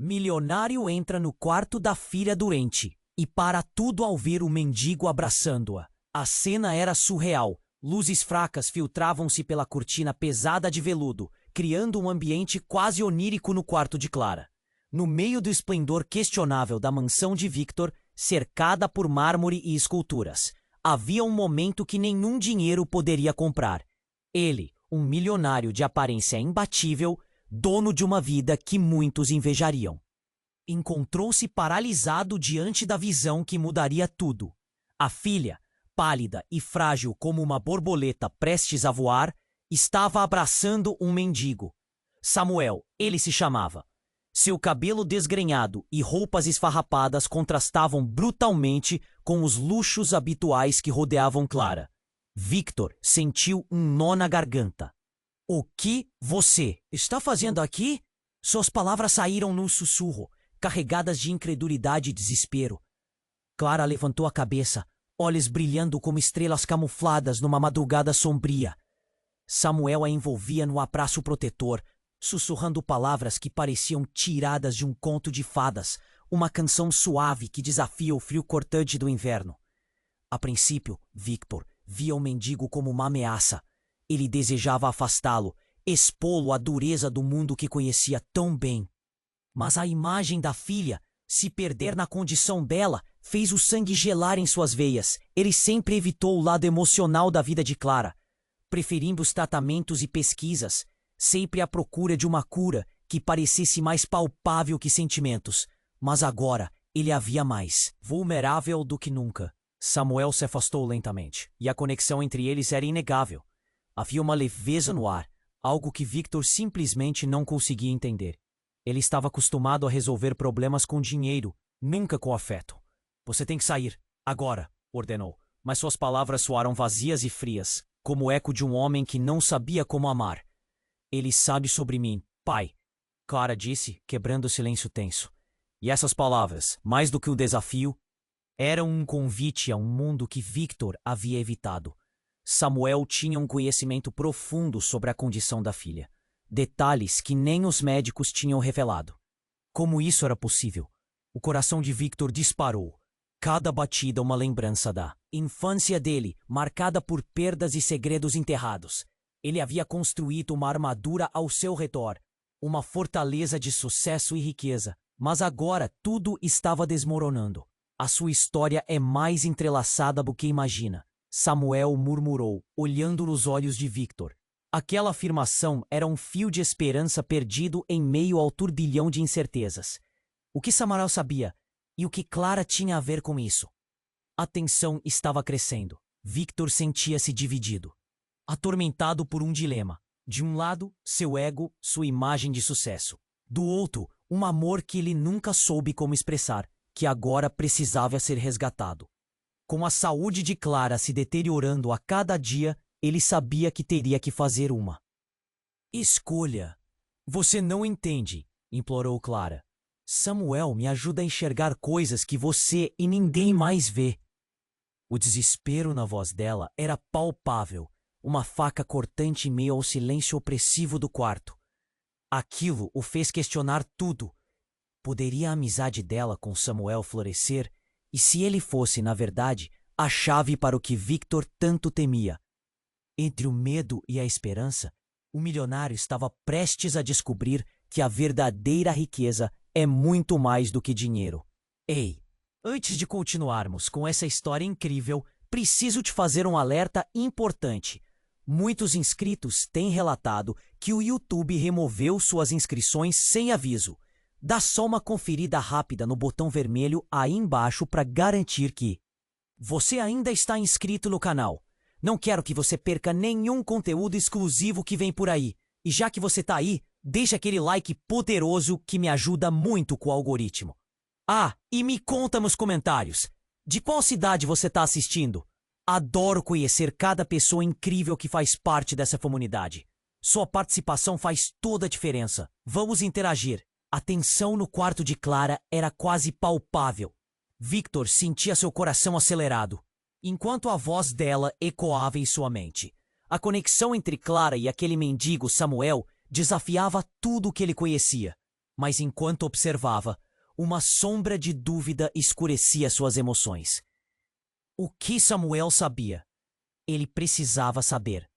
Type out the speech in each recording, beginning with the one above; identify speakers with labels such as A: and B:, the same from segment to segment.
A: Milionário entra no quarto da filha doente e para tudo ao ver o mendigo abraçando-a. A cena era surreal. Luzes fracas filtravam-se pela cortina pesada de veludo, criando um ambiente quase onírico no quarto de Clara. No meio do esplendor questionável da mansão de Victor, cercada por mármore e esculturas, havia um momento que nenhum dinheiro poderia comprar. Ele, um milionário de aparência imbatível, dono de uma vida que muitos invejariam, encontrou-se paralisado diante da visão que mudaria tudo. A filha, pálida e frágil como uma borboleta prestes a voar, estava abraçando um mendigo. Samuel, ele se chamava. Seu cabelo desgrenhado e roupas esfarrapadas contrastavam brutalmente com os luxos habituais que rodeavam Clara. Victor sentiu um nó na garganta. O que você está fazendo aqui? Suas palavras saíram num sussurro, carregadas de incredulidade e desespero. Clara levantou a cabeça, olhos brilhando como estrelas camufladas numa madrugada sombria. Samuel a envolvia no abraço protetor, sussurrando palavras que pareciam tiradas de um conto de fadas, uma canção suave que desafia o frio cortante do inverno. A princípio, Victor via o mendigo como uma ameaça. Ele desejava afastá-lo, expô-lo à dureza do mundo que conhecia tão bem. Mas a imagem da filha, se perder na condição dela, fez o sangue gelar em suas veias. Ele sempre evitou o lado emocional da vida de Clara, preferindo os tratamentos e pesquisas, sempre à procura de uma cura que parecesse mais palpável que sentimentos. Mas agora ele havia mais, vulnerável do que nunca. Samuel se afastou lentamente, e a conexão entre eles era inegável. Havia uma leveza no ar, algo que Victor simplesmente não conseguia entender. Ele estava acostumado a resolver problemas com dinheiro, nunca com afeto. Você tem que sair, agora, ordenou, mas suas palavras soaram vazias e frias, como o eco de um homem que não sabia como amar. Ele sabe sobre mim, pai, Clara disse, quebrando o silêncio tenso. E essas palavras, mais do que um desafio, eram um convite a um mundo que Victor havia evitado. Samuel tinha um conhecimento profundo sobre a condição da filha. Detalhes que nem os médicos tinham revelado. Como isso era possível? O coração de Victor disparou. Cada batida uma lembrança da infância dele, marcada por perdas e segredos enterrados. Ele havia construído uma armadura ao seu redor, uma fortaleza de sucesso e riqueza. Mas agora tudo estava desmoronando. A sua história é mais entrelaçada do que imagina. Samuel murmurou, olhando nos olhos de Victor. Aquela afirmação era um fio de esperança perdido em meio ao turbilhão de incertezas. O que Samuel sabia e o que Clara tinha a ver com isso? A tensão estava crescendo. Victor sentia-se dividido, atormentado por um dilema. De um lado, seu ego, sua imagem de sucesso. Do outro, um amor que ele nunca soube como expressar, que agora precisava ser resgatado. Com a saúde de Clara se deteriorando a cada dia, ele sabia que teria que fazer uma escolha. Você não entende, implorou Clara. Samuel me ajuda a enxergar coisas que você e ninguém mais vê. O desespero na voz dela era palpável, uma faca cortante em meio ao silêncio opressivo do quarto. Aquilo o fez questionar tudo. Poderia a amizade dela com Samuel florescer? E se ele fosse, na verdade, a chave para o que Victor tanto temia? Entre o medo e a esperança, o milionário estava prestes a descobrir que a verdadeira riqueza é muito mais do que dinheiro. Ei, antes de continuarmos com essa história incrível, preciso te fazer um alerta importante. Muitos inscritos têm relatado que o YouTube removeu suas inscrições sem aviso. Dá só uma conferida rápida no botão vermelho aí embaixo para garantir que você ainda está inscrito no canal. Não quero que você perca nenhum conteúdo exclusivo que vem por aí. E já que você tá aí, deixa aquele like poderoso que me ajuda muito com o algoritmo. Ah, e me conta nos comentários, de qual cidade você tá assistindo? Adoro conhecer cada pessoa incrível que faz parte dessa comunidade. Sua participação faz toda a diferença. Vamos interagir. A tensão no quarto de Clara era quase palpável. Victor sentia seu coração acelerado, enquanto a voz dela ecoava em sua mente. A conexão entre Clara e aquele mendigo Samuel desafiava tudo o que ele conhecia. Mas enquanto observava, uma sombra de dúvida escurecia suas emoções. O que Samuel sabia? Ele precisava saber.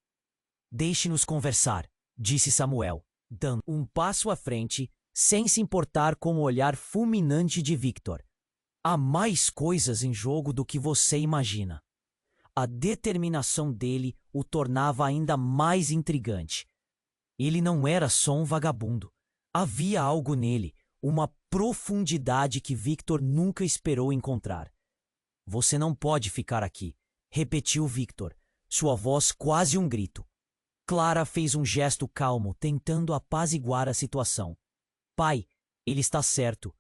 A: Deixe-nos conversar, disse Samuel, dando um passo à frente, sem se importar com o olhar fulminante de Victor. Há mais coisas em jogo do que você imagina. A determinação dele o tornava ainda mais intrigante. Ele não era só um vagabundo. Havia algo nele, uma profundidade que Victor nunca esperou encontrar. Você não pode ficar aqui, repetiu Victor, sua voz quase um grito. Clara fez um gesto calmo, tentando apaziguar a situação. Pai, ele está certo.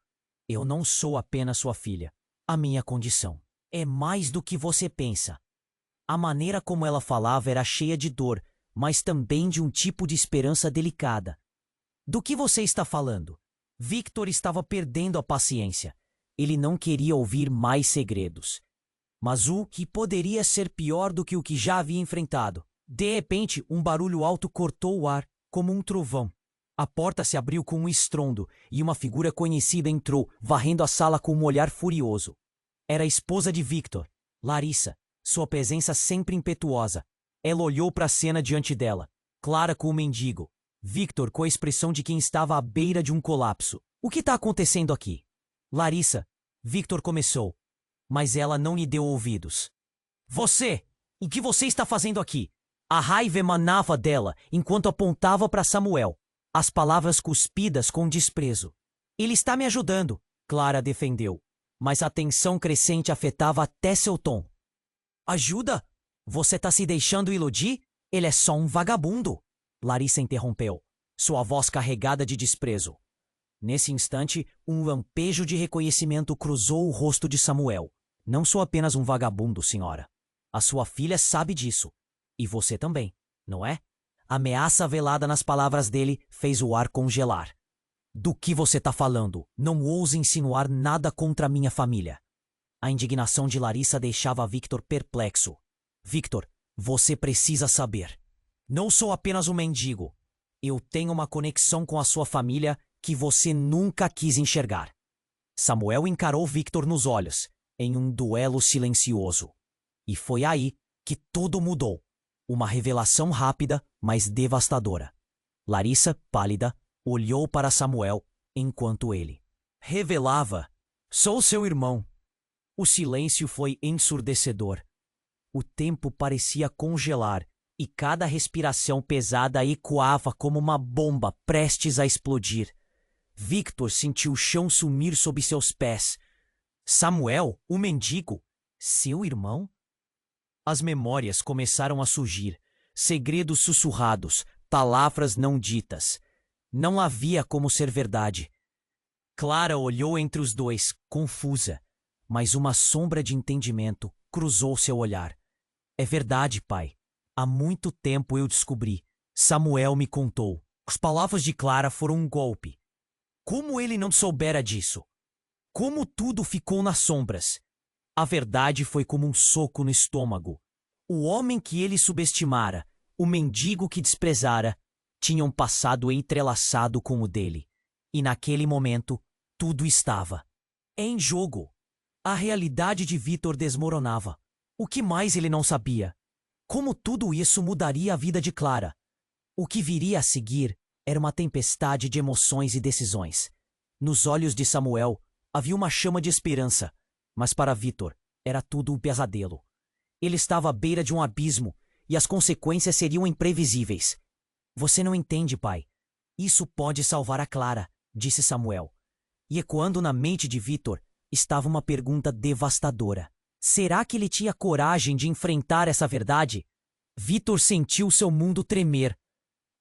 A: Eu não sou apenas sua filha. A minha condição é mais do que você pensa. A maneira como ela falava era cheia de dor, mas também de um tipo de esperança delicada. Do que você está falando? Victor estava perdendo a paciência. Ele não queria ouvir mais segredos. Mas o que poderia ser pior do que o que já havia enfrentado? De repente, um barulho alto cortou o ar, como um trovão. A porta se abriu com um estrondo e uma figura conhecida entrou, varrendo a sala com um olhar furioso. Era a esposa de Victor, Larissa, sua presença sempre impetuosa. Ela olhou para a cena diante dela, Clara com o mendigo, Victor com a expressão de quem estava à beira de um colapso. O que está acontecendo aqui? Larissa, Victor começou, mas ela não lhe deu ouvidos. Você! O que você está fazendo aqui? A raiva emanava dela enquanto apontava para Samuel, as palavras cuspidas com desprezo. Ele está me ajudando, Clara defendeu, mas a tensão crescente afetava até seu tom. Ajuda? Você está se deixando iludir? Ele é só um vagabundo, Larissa interrompeu, sua voz carregada de desprezo. Nesse instante, um lampejo de reconhecimento cruzou o rosto de Samuel. Não sou apenas um vagabundo, senhora. A sua filha sabe disso. E você também, não é? A ameaça velada nas palavras dele fez o ar congelar. Do que você está falando? Não ouse insinuar nada contra minha família. A indignação de Larissa deixava Victor perplexo. Victor, você precisa saber. Não sou apenas um mendigo. Eu tenho uma conexão com a sua família que você nunca quis enxergar. Samuel encarou Victor nos olhos, em um duelo silencioso. E foi aí que tudo mudou. Uma revelação rápida, mas devastadora. Larissa, pálida, olhou para Samuel enquanto ele revelava: sou seu irmão. O silêncio foi ensurdecedor. O tempo parecia congelar e cada respiração pesada ecoava como uma bomba prestes a explodir. Victor sentiu o chão sumir sob seus pés. Samuel, o mendigo, seu irmão? As memórias começaram a surgir, segredos sussurrados, palavras não ditas. Não havia como ser verdade. Clara olhou entre os dois, confusa, mas uma sombra de entendimento cruzou seu olhar. É verdade, pai. Há muito tempo eu descobri. Samuel me contou. As palavras de Clara foram um golpe. Como ele não soubera disso? Como tudo ficou nas sombras? A verdade foi como um soco no estômago. O homem que ele subestimara, o mendigo que desprezara, tinha um passado entrelaçado com o dele. E naquele momento, tudo estava em jogo. A realidade de Victor desmoronava. O que mais ele não sabia? Como tudo isso mudaria a vida de Clara? O que viria a seguir era uma tempestade de emoções e decisões. Nos olhos de Samuel havia uma chama de esperança, mas para Victor era tudo um pesadelo. Ele estava à beira de um abismo e as consequências seriam imprevisíveis. Você não entende, pai. Isso pode salvar a Clara, disse Samuel. E ecoando na mente de Victor estava uma pergunta devastadora. Será que ele tinha coragem de enfrentar essa verdade? Victor sentiu seu mundo tremer.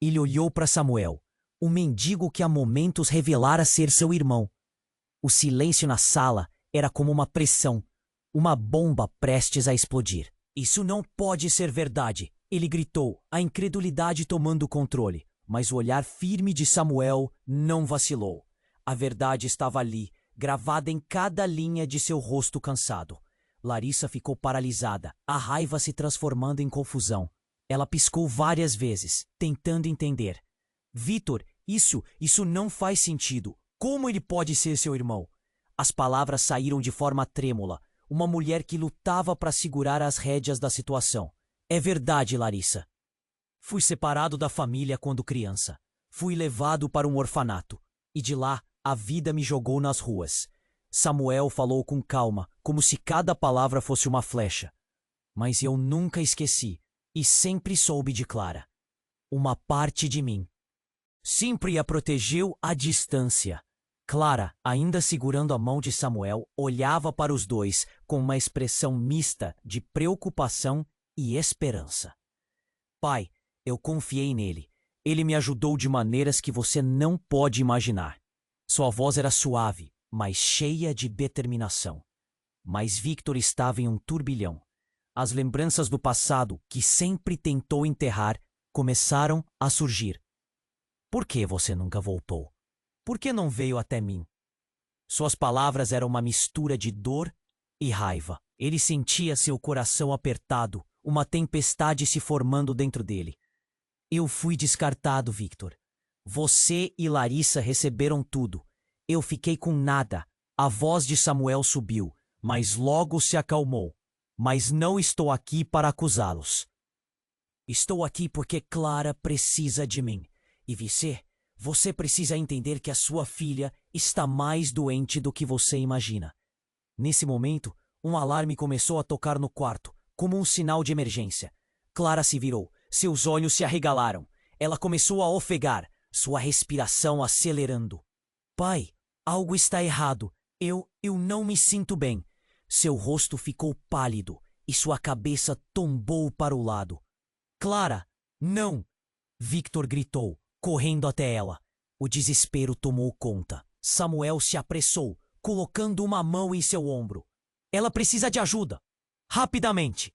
A: Ele olhou para Samuel, o mendigo que há momentos revelara ser seu irmão. O silêncio na sala era como uma pressão, uma bomba prestes a explodir. Isso não pode ser verdade, ele gritou, a incredulidade tomando o controle. Mas o olhar firme de Samuel não vacilou. A verdade estava ali, gravada em cada linha de seu rosto cansado. Larissa ficou paralisada, a raiva se transformando em confusão. Ela piscou várias vezes, tentando entender. Victor, isso não faz sentido. Como ele pode ser seu irmão? As palavras saíram de forma trêmula, uma mulher que lutava para segurar as rédeas da situação. É verdade, Larissa. Fui separado da família quando criança. Fui levado para um orfanato. E de lá, a vida me jogou nas ruas. Samuel falou com calma, como se cada palavra fosse uma flecha. Mas eu nunca esqueci, e sempre soube de Clara. Uma parte de mim. Sempre a protegeu à distância. Clara, ainda segurando a mão de Samuel, olhava para os dois com uma expressão mista de preocupação e esperança. Pai, eu confiei nele. Ele me ajudou de maneiras que você não pode imaginar. Sua voz era suave, mas cheia de determinação. Mas Victor estava em um turbilhão. As lembranças do passado, que sempre tentou enterrar, começaram a surgir. Por que você nunca voltou? Por que não veio até mim? Suas palavras eram uma mistura de dor e raiva. Ele sentia seu coração apertado, uma tempestade se formando dentro dele. Eu fui descartado, Victor. Você e Larissa receberam tudo. Eu fiquei com nada. A voz de Samuel subiu, mas logo se acalmou. Mas não estou aqui para acusá-los. Estou aqui porque Clara precisa de mim. E você precisa entender que a sua filha está mais doente do que você imagina. Nesse momento, um alarme começou a tocar no quarto, como um sinal de emergência. Clara se virou, seus olhos se arregalaram. Ela começou a ofegar, sua respiração acelerando. Pai, algo está errado. Eu não me sinto bem. Seu rosto ficou pálido e sua cabeça tombou para o lado. Clara, não! Victor gritou, correndo até ela. O desespero tomou conta. Samuel se apressou, colocando uma mão em seu ombro. Ela precisa de ajuda. Rapidamente!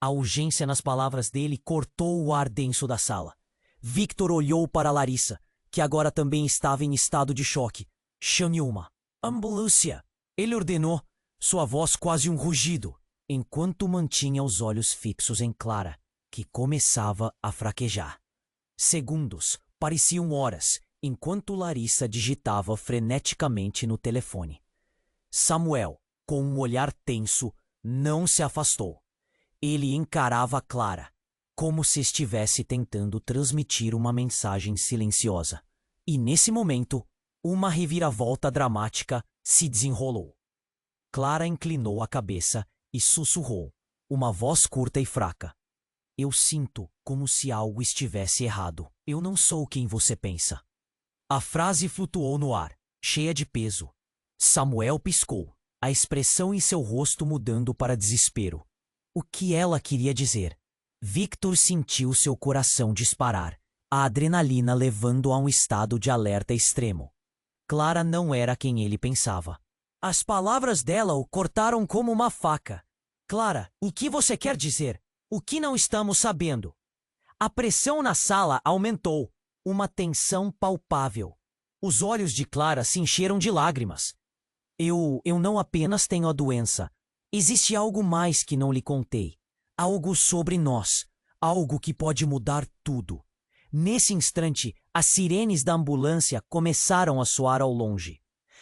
A: A urgência nas palavras dele cortou o ar denso da sala. Victor olhou para Larissa, que agora também estava em estado de choque. Chame uma ambulância! Ele ordenou, sua voz quase um rugido, enquanto mantinha os olhos fixos em Clara, que começava a fraquejar. Segundos pareciam horas, enquanto Larissa digitava freneticamente no telefone. Samuel, com um olhar tenso, não se afastou. Ele encarava Clara, como se estivesse tentando transmitir uma mensagem silenciosa. E nesse momento, uma reviravolta dramática se desenrolou. Clara inclinou a cabeça e sussurrou, uma voz curta e fraca. Eu sinto como se algo estivesse errado. Eu não sou quem você pensa. A frase flutuou no ar, cheia de peso. Samuel piscou, a expressão em seu rosto mudando para desespero. O que ela queria dizer? Victor sentiu seu coração disparar, a adrenalina levando a um estado de alerta extremo. Clara não era quem ele pensava. As palavras dela o cortaram como uma faca. Clara, o que você quer dizer? O que não estamos sabendo? A pressão na sala aumentou, uma tensão palpável. Os olhos de Clara se encheram de lágrimas. Eu não apenas tenho a doença. Existe algo mais que não lhe contei. Algo sobre nós. Algo que pode mudar tudo. Nesse instante, as sirenes da ambulância começaram a soar ao longe.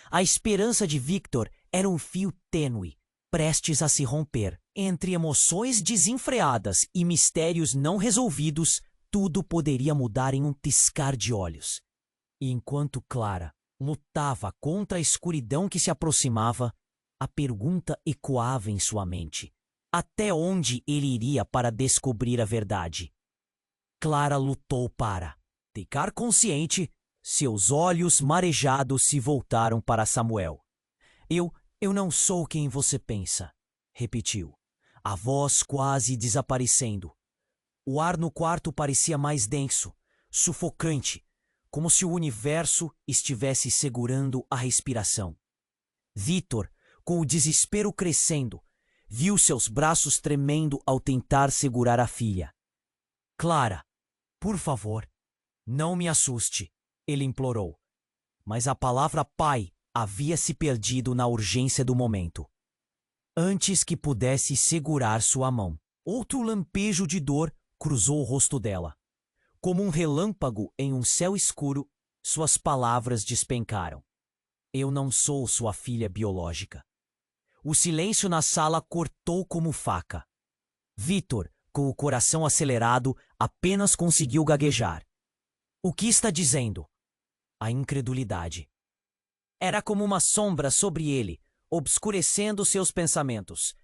A: A esperança de Victor era um fio tênue, prestes a se romper. Entre emoções desenfreadas e mistérios não resolvidos, tudo poderia mudar em um piscar de olhos. E enquanto Clara lutava contra a escuridão que se aproximava, a pergunta ecoava em sua mente. Até onde ele iria para descobrir a verdade? Clara lutou para ficar consciente. Seus olhos marejados se voltaram para Samuel. Eu não sou quem você pensa, repetiu, a voz quase desaparecendo. O ar no quarto parecia mais denso, sufocante, como se o universo estivesse segurando a respiração. Victor, com o desespero crescendo, viu seus braços tremendo ao tentar segurar a filha. Clara, por favor, não me assuste, ele implorou. Mas a palavra pai havia se perdido na urgência do momento. Antes que pudesse segurar sua mão, outro lampejo de dor cruzou o rosto dela. Como um relâmpago em um céu escuro, suas palavras despencaram. Eu não sou sua filha biológica. O silêncio na sala cortou como faca. Victor, com o coração acelerado, apenas conseguiu gaguejar. O que está dizendo? A incredulidade. Era como uma sombra sobre ele, obscurecendo seus pensamentos.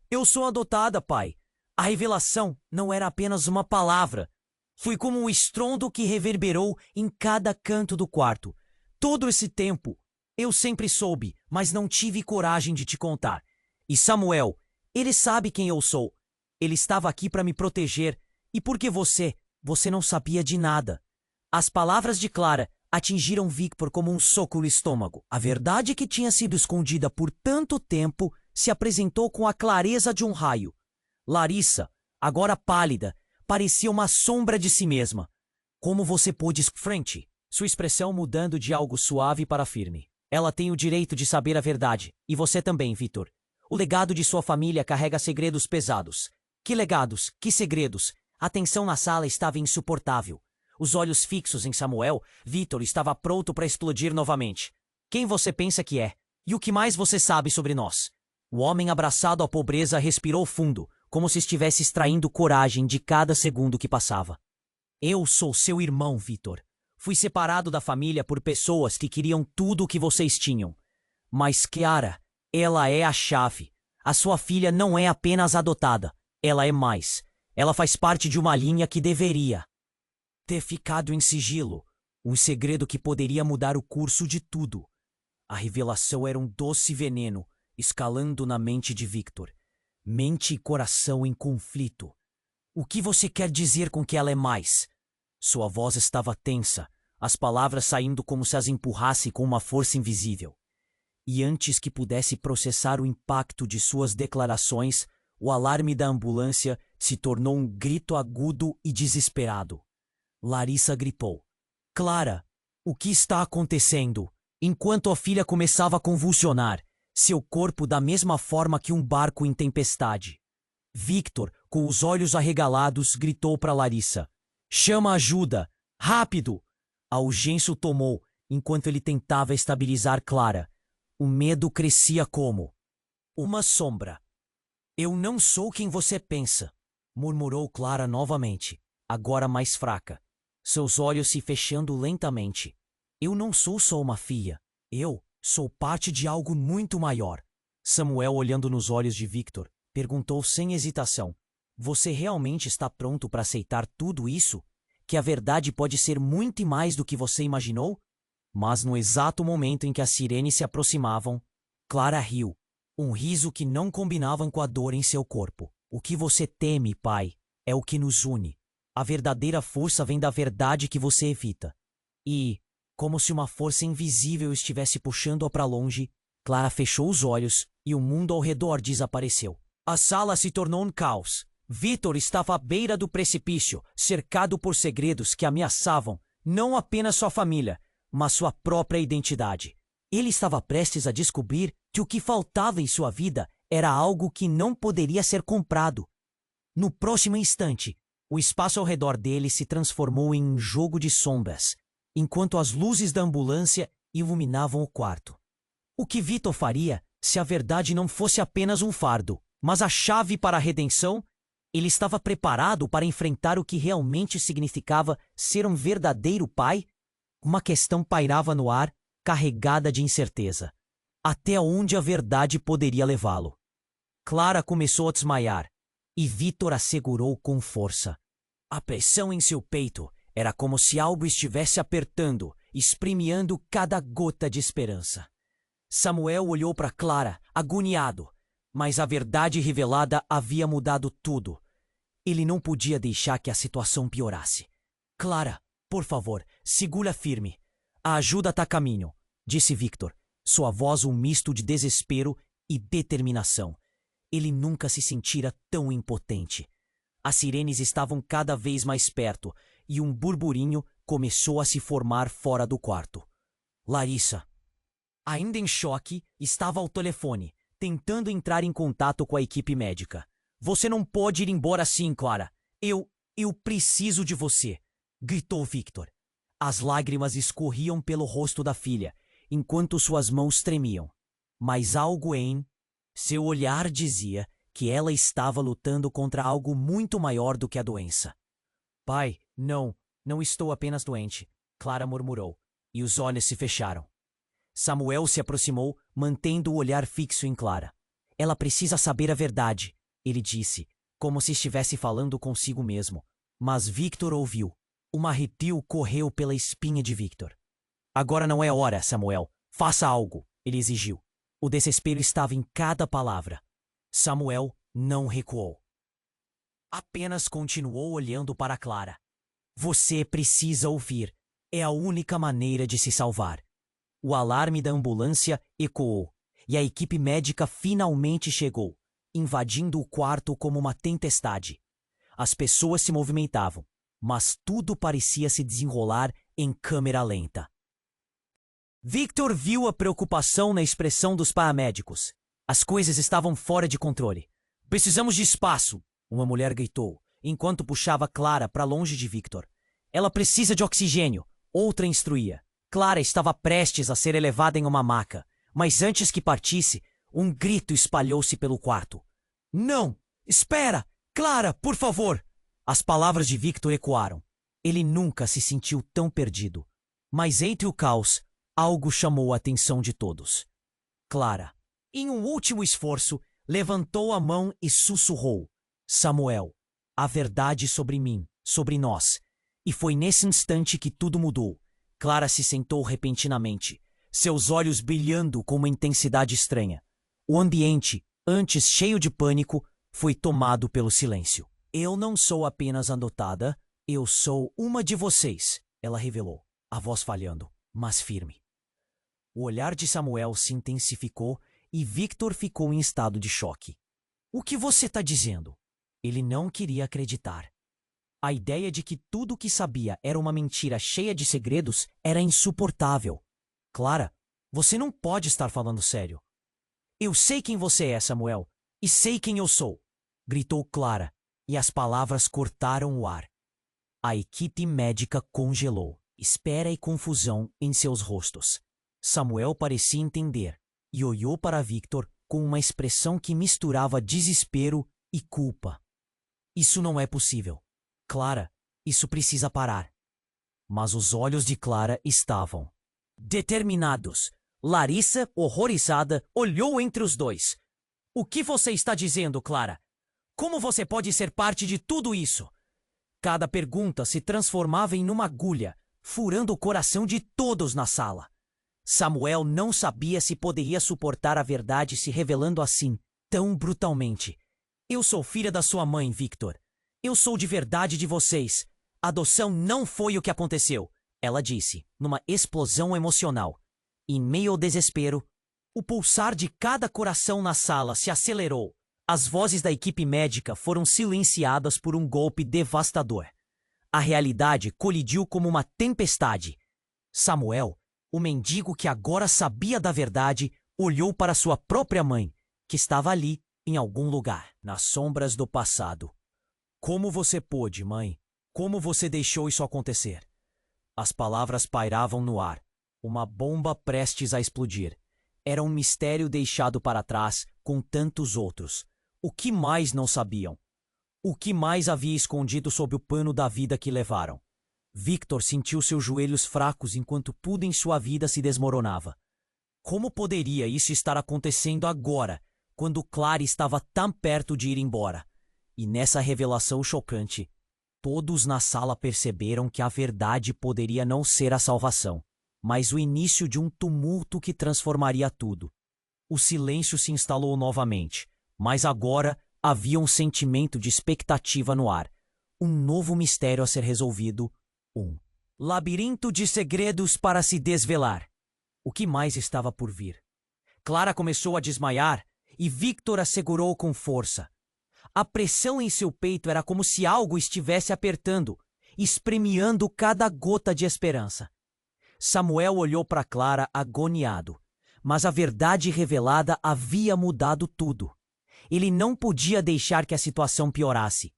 A: Eu sou adotada, pai. A revelação não era apenas uma palavra. Foi como um estrondo que reverberou em cada canto do quarto. Todo esse tempo, eu sempre soube, mas não tive coragem de te contar. E Samuel, ele sabe quem eu sou. Ele estava aqui para me proteger. E porque você não sabia de nada. As palavras de Clara atingiram Victor como um soco no estômago. A verdade que tinha sido escondida por tanto tempo se apresentou com a clareza de um raio. Larissa, agora pálida, parecia uma sombra de si mesma. Como você pôde frente? Sua expressão mudando de algo suave para firme. Ela tem o direito de saber a verdade. E você também, Victor. O legado de sua família carrega segredos pesados. Que legados? Que segredos? A tensão na sala estava insuportável. Os olhos fixos em Samuel, Victor estava pronto para explodir novamente. Quem você pensa que é? E o que mais você sabe sobre nós? O homem abraçado à pobreza respirou fundo, como se estivesse extraindo coragem de cada segundo que passava. Eu sou seu irmão, Victor. Fui separado da família por pessoas que queriam tudo o que vocês tinham. Mas Clara, ela é a chave. A sua filha não é apenas adotada. Ela é mais. Ela faz parte de uma linha que deveria ter ficado em sigilo, um segredo que poderia mudar o curso de tudo. A revelação era um doce veneno, escalando na mente de Victor. Mente e coração em conflito. O que você quer dizer com que ela é mais? Sua voz estava tensa, as palavras saindo como se as empurrasse com uma força invisível. E antes que pudesse processar o impacto de suas declarações, o alarme da ambulância se tornou um grito agudo e desesperado. Larissa gripou. Clara, o que está acontecendo? Enquanto a filha começava a convulsionar, seu corpo da mesma forma que um barco em tempestade. Victor, com os olhos arregalados, gritou para Larissa. Chama ajuda! Rápido! A urgência o tomou, enquanto ele tentava estabilizar Clara. O medo crescia como uma sombra. Eu não sou quem você pensa, murmurou Clara novamente, agora mais fraca. Seus olhos se fechando lentamente. Eu não sou só uma filha. Eu sou parte de algo muito maior. Samuel, olhando nos olhos de Victor, perguntou sem hesitação. Você realmente está pronto para aceitar tudo isso? Que a verdade pode ser muito mais do que você imaginou? Mas no exato momento em que as sirenes se aproximavam, Clara riu. Um riso que não combinava com a dor em seu corpo. O que você teme, pai, é o que nos une. A verdadeira força vem da verdade que você evita. E, como se uma força invisível estivesse puxando-a para longe, Clara fechou os olhos e o mundo ao redor desapareceu. A sala se tornou um caos. Victor estava à beira do precipício, cercado por segredos que ameaçavam não apenas sua família, mas sua própria identidade. Ele estava prestes a descobrir que o que faltava em sua vida era algo que não poderia ser comprado. No próximo instante, o espaço ao redor dele se transformou em um jogo de sombras, enquanto as luzes da ambulância iluminavam o quarto. O que Victor faria se a verdade não fosse apenas um fardo, mas a chave para a redenção? Ele estava preparado para enfrentar o que realmente significava ser um verdadeiro pai? Uma questão pairava no ar, carregada de incerteza. Até onde a verdade poderia levá-lo? Clara começou a desmaiar, e Victor a segurou com força. A pressão em seu peito era como se algo estivesse apertando, espremiando cada gota de esperança. Samuel olhou para Clara, agoniado, mas a verdade revelada havia mudado tudo. Ele não podia deixar que a situação piorasse. Clara, por favor, segura firme. A ajuda está a caminho, disse Victor, sua voz um misto de desespero e determinação. Ele nunca se sentira tão impotente. As sirenes estavam cada vez mais perto e um burburinho começou a se formar fora do quarto. Larissa, ainda em choque, estava ao telefone, tentando entrar em contato com a equipe médica. Você não pode ir embora assim, Clara. Eu preciso de você, gritou Victor. As lágrimas escorriam pelo rosto da filha, enquanto suas mãos tremiam. Mas algo em seu olhar dizia que ela estava lutando contra algo muito maior do que a doença. Pai, não estou apenas doente, Clara murmurou, e os olhos se fecharam. Samuel se aproximou, mantendo o olhar fixo em Clara. Ela precisa saber a verdade, ele disse, como se estivesse falando consigo mesmo. Mas Victor ouviu. Um arrepio correu pela espinha de Victor. Agora não é hora, Samuel. Faça algo, ele exigiu. O desespero estava em cada palavra. Samuel não recuou. Apenas continuou olhando para Clara. Você precisa ouvir. É a única maneira de se salvar. O alarme da ambulância ecoou, e a equipe médica finalmente chegou, invadindo o quarto como uma tempestade. As pessoas se movimentavam, mas tudo parecia se desenrolar em câmera lenta. Victor viu a preocupação na expressão dos paramédicos. As coisas estavam fora de controle. Precisamos de espaço, uma mulher gritou, enquanto puxava Clara para longe de Victor. Ela precisa de oxigênio, outra instruía. Clara estava prestes a ser elevada em uma maca, mas antes que partisse, um grito espalhou-se pelo quarto. Não! Espera! Clara, por favor! As palavras de Victor ecoaram. Ele nunca se sentiu tão perdido. Mas entre o caos, algo chamou a atenção de todos. Clara, em um último esforço, levantou a mão e sussurrou. Samuel, a verdade sobre mim, sobre nós. E foi nesse instante que tudo mudou. Clara se sentou repentinamente, seus olhos brilhando com uma intensidade estranha. O ambiente, antes cheio de pânico, foi tomado pelo silêncio. Eu não sou apenas adotada, eu sou uma de vocês, ela revelou, a voz falhando, mas firme. O olhar de Samuel se intensificou e Victor ficou em estado de choque. O que você está dizendo? Ele não queria acreditar. A ideia de que tudo o que sabia era uma mentira cheia de segredos era insuportável. Clara, você não pode estar falando sério. Eu sei quem você é, Samuel, e sei quem eu sou, gritou Clara, e as palavras cortaram o ar. A equipe médica congelou, espera e confusão em seus rostos. Samuel parecia entender e olhou para Victor com uma expressão que misturava desespero e culpa. Isso não é possível. Clara, isso precisa parar. Mas os olhos de Clara estavam determinados. Larissa, horrorizada, olhou entre os dois. O que você está dizendo, Clara? Como você pode ser parte de tudo isso? Cada pergunta se transformava em uma agulha, furando o coração de todos na sala. Samuel não sabia se poderia suportar a verdade se revelando assim, tão brutalmente. Eu sou filha da sua mãe, Victor. Eu sou de verdade de vocês. A adoção não foi o que aconteceu, ela disse, numa explosão emocional. Em meio ao desespero, o pulsar de cada coração na sala se acelerou. As vozes da equipe médica foram silenciadas por um golpe devastador. A realidade colidiu como uma tempestade. Samuel, o mendigo que agora sabia da verdade, olhou para sua própria mãe, que estava ali, em algum lugar, nas sombras do passado. Como você pôde, mãe? Como você deixou isso acontecer? As palavras pairavam no ar. Uma bomba prestes a explodir. Era um mistério deixado para trás com tantos outros. O que mais não sabiam? O que mais havia escondido sob o pano da vida que levaram? Victor sentiu seus joelhos fracos enquanto tudo em sua vida se desmoronava. Como poderia isso estar acontecendo agora, quando Clara estava tão perto de ir embora? E nessa revelação chocante, todos na sala perceberam que a verdade poderia não ser a salvação, mas o início de um tumulto que transformaria tudo. O silêncio se instalou novamente, mas agora havia um sentimento de expectativa no ar. Um novo mistério a ser resolvido, um labirinto de segredos para se desvelar. O que mais estava por vir? Clara começou a desmaiar e Victor a segurou com força. A pressão em seu peito era como se algo estivesse apertando, espremiando cada gota de esperança. Samuel olhou para Clara agoniado, mas a verdade revelada havia mudado tudo. Ele não podia deixar que a situação piorasse.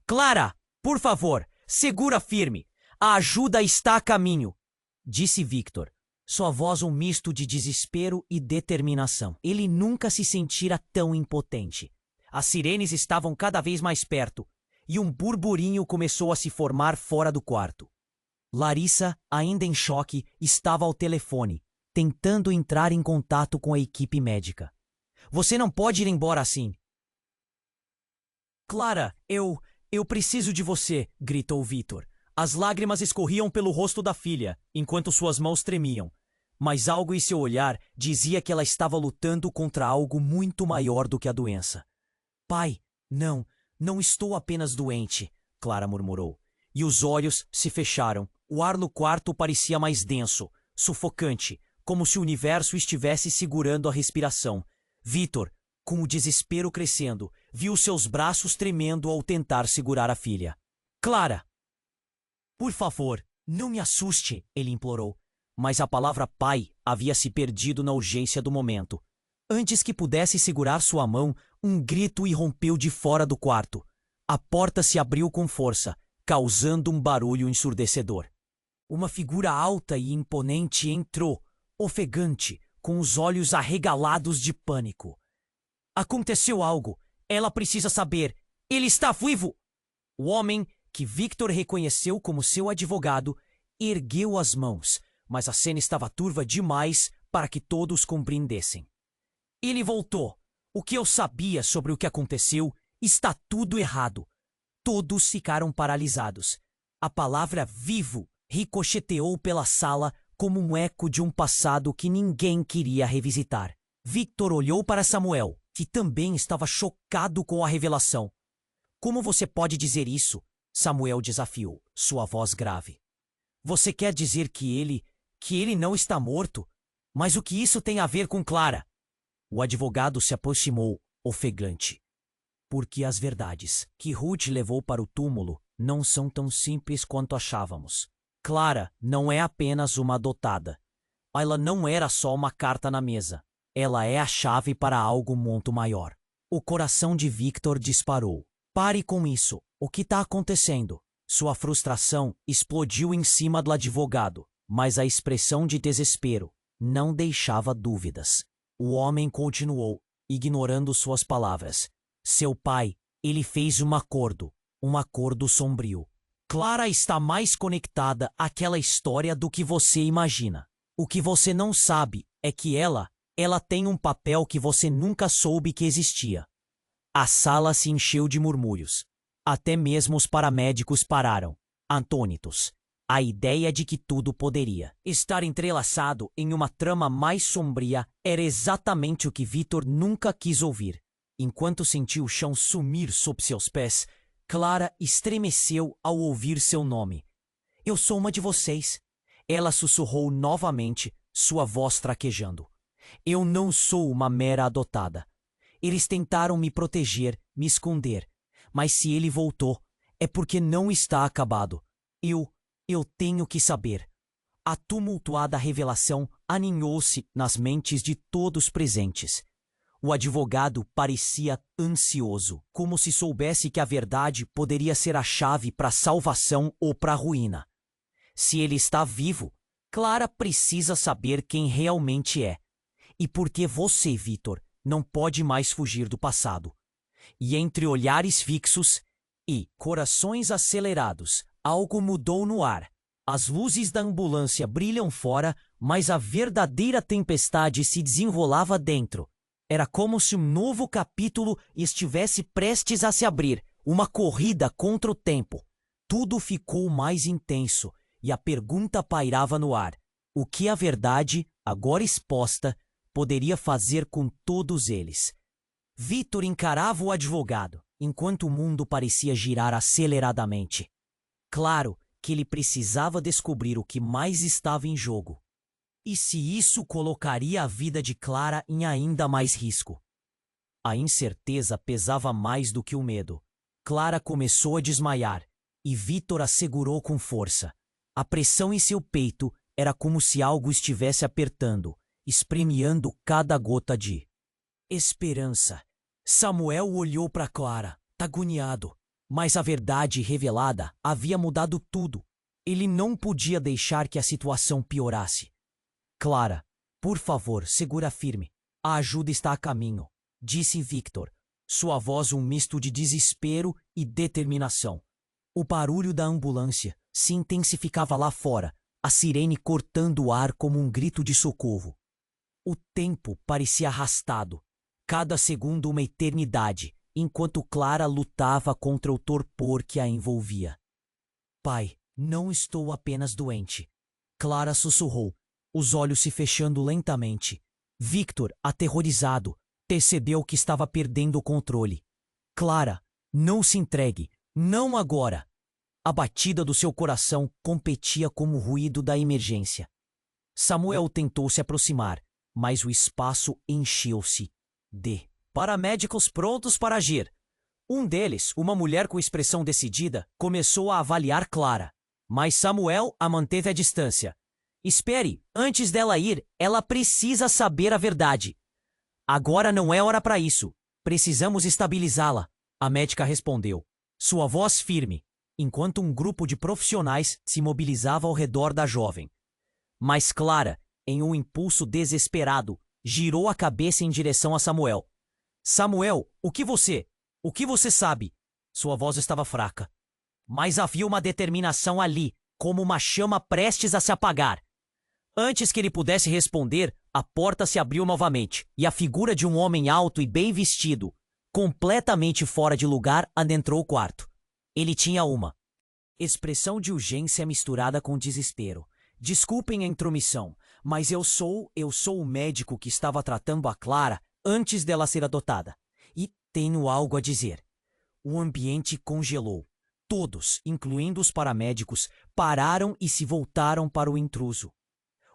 A: Clara, por favor, segura firme. A ajuda está a caminho, disse Victor. Sua voz um misto de desespero e determinação. Ele nunca se sentira tão impotente. As sirenes estavam cada vez mais perto, e um burburinho começou a se formar fora do quarto. Larissa, ainda em choque, estava ao telefone, tentando entrar em contato com a equipe médica. Você não pode ir embora assim. Clara, eu preciso de você, gritou Victor. As lágrimas escorriam pelo rosto da filha, enquanto suas mãos tremiam. Mas algo em seu olhar dizia que ela estava lutando contra algo muito maior do que a doença. Pai, não estou apenas doente, Clara murmurou. E os olhos se fecharam. O ar no quarto parecia mais denso, sufocante, como se o universo estivesse segurando a respiração. Victor, com o desespero crescendo, viu seus braços tremendo ao tentar segurar a filha. Clara! Por favor, não me assuste, ele implorou. Mas a palavra pai havia se perdido na urgência do momento. Antes que pudesse segurar sua mão, um grito irrompeu de fora do quarto. A porta se abriu com força, causando um barulho ensurdecedor. Uma figura alta e imponente entrou, ofegante, com os olhos arregalados de pânico. Aconteceu algo. Ela precisa saber. Ele está vivo! O homem, que Victor reconheceu como seu advogado, ergueu as mãos, mas a cena estava turva demais para que todos compreendessem. Ele voltou. O que eu sabia sobre o que aconteceu está tudo errado. Todos ficaram paralisados. A palavra vivo ricocheteou pela sala como um eco de um passado que ninguém queria revisitar. Victor olhou para Samuel, que também estava chocado com a revelação. Como você pode dizer isso? Samuel desafiou, sua voz grave. Você quer dizer que ele não está morto? Mas o que isso tem a ver com Clara? O advogado se aproximou, ofegante. Porque as verdades que Ruth levou para o túmulo não são tão simples quanto achávamos. Clara não é apenas uma adotada. Ela não era só uma carta na mesa. Ela é a chave para algo muito maior. O coração de Victor disparou. Pare com isso. O que está acontecendo? Sua frustração explodiu em cima do advogado, mas a expressão de desespero não deixava dúvidas. O homem continuou, ignorando suas palavras. Seu pai, ele fez um acordo sombrio. Clara está mais conectada àquela história do que você imagina. O que você não sabe é que ela tem um papel que você nunca soube que existia. A sala se encheu de murmúrios. Até mesmo os paramédicos pararam, atônitos. A ideia de que tudo poderia estar entrelaçado em uma trama mais sombria era exatamente o que Victor nunca quis ouvir. Enquanto sentiu o chão sumir sob seus pés, Clara estremeceu ao ouvir seu nome. Eu sou uma de vocês. Ela sussurrou novamente, sua voz traquejando. Eu não sou uma mera adotada. Eles tentaram me proteger, me esconder. Mas se ele voltou, é porque não está acabado. Eu tenho que saber. A tumultuada revelação aninhou-se nas mentes de todos presentes. O advogado parecia ansioso, como se soubesse que a verdade poderia ser a chave para a salvação ou para a ruína. Se ele está vivo, Clara precisa saber quem realmente é. E por que você, Victor, não pode mais fugir do passado. E entre olhares fixos e corações acelerados, algo mudou no ar. As luzes da ambulância brilham fora, mas a verdadeira tempestade se desenrolava dentro. Era como se um novo capítulo estivesse prestes a se abrir, uma corrida contra o tempo. Tudo ficou mais intenso e a pergunta pairava no ar. O que a verdade, agora exposta, poderia fazer com todos eles? Victor encarava o advogado, enquanto o mundo parecia girar aceleradamente. Claro que ele precisava descobrir o que mais estava em jogo. E se isso colocaria a vida de Clara em ainda mais risco? A incerteza pesava mais do que o medo. Clara começou a desmaiar, e Victor a segurou com força. A pressão em seu peito era como se algo estivesse apertando, espremiando cada gota de esperança. Samuel olhou para Clara, agoniado. Mas a verdade revelada havia mudado tudo. Ele não podia deixar que a situação piorasse. Clara, por favor, segura firme. A ajuda está a caminho, disse Victor, sua voz um misto de desespero e determinação. O barulho da ambulância se intensificava lá fora, a sirene cortando o ar como um grito de socorro. O tempo parecia arrastado, cada segundo uma eternidade, enquanto Clara lutava contra o torpor que a envolvia. Pai, não estou apenas doente. Clara sussurrou, os olhos se fechando lentamente. Victor, aterrorizado, percebeu que estava perdendo o controle. Clara, não se entregue, não agora. A batida do seu coração competia com o ruído da emergência. Samuel tentou se aproximar, mas o espaço encheu-se de paramédicos prontos para agir. Um deles, uma mulher com expressão decidida, começou a avaliar Clara, mas Samuel a manteve à distância. Espere, antes dela ir, ela precisa saber a verdade. Agora não é hora para isso. Precisamos estabilizá-la, a médica respondeu, sua voz firme, enquanto um grupo de profissionais se mobilizava ao redor da jovem. Mas Clara, em um impulso desesperado, girou a cabeça em direção a Samuel. Samuel, o que você sabe? Sua voz estava fraca. Mas havia uma determinação ali, como uma chama prestes a se apagar. Antes que ele pudesse responder, a porta se abriu novamente, e a figura de um homem alto e bem vestido, completamente fora de lugar, adentrou o quarto. Ele tinha uma expressão de urgência misturada com desespero. Desculpem a intromissão, mas eu sou o médico que estava tratando a Clara antes dela ser adotada. E tenho algo a dizer. O ambiente congelou. Todos, incluindo os paramédicos, pararam e se voltaram para o intruso.